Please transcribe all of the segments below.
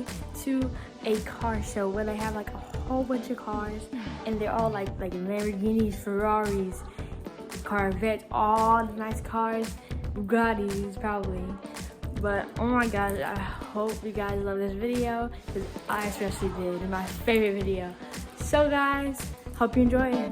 going to a car show where they have like a whole bunch of cars, and they're all like Lamborghinis, Ferraris, Corvettes, all the nice cars, Bugattis probably. But oh my gosh, I hope you guys love this video, because I especially did. It's my favorite video. So guys, hope you enjoy it.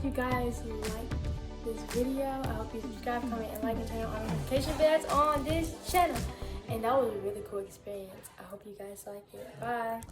You guys like this video. I hope you subscribe, comment, and like, and turn on notification bells on this channel. And that was a really cool experience. I hope you guys like it. Bye.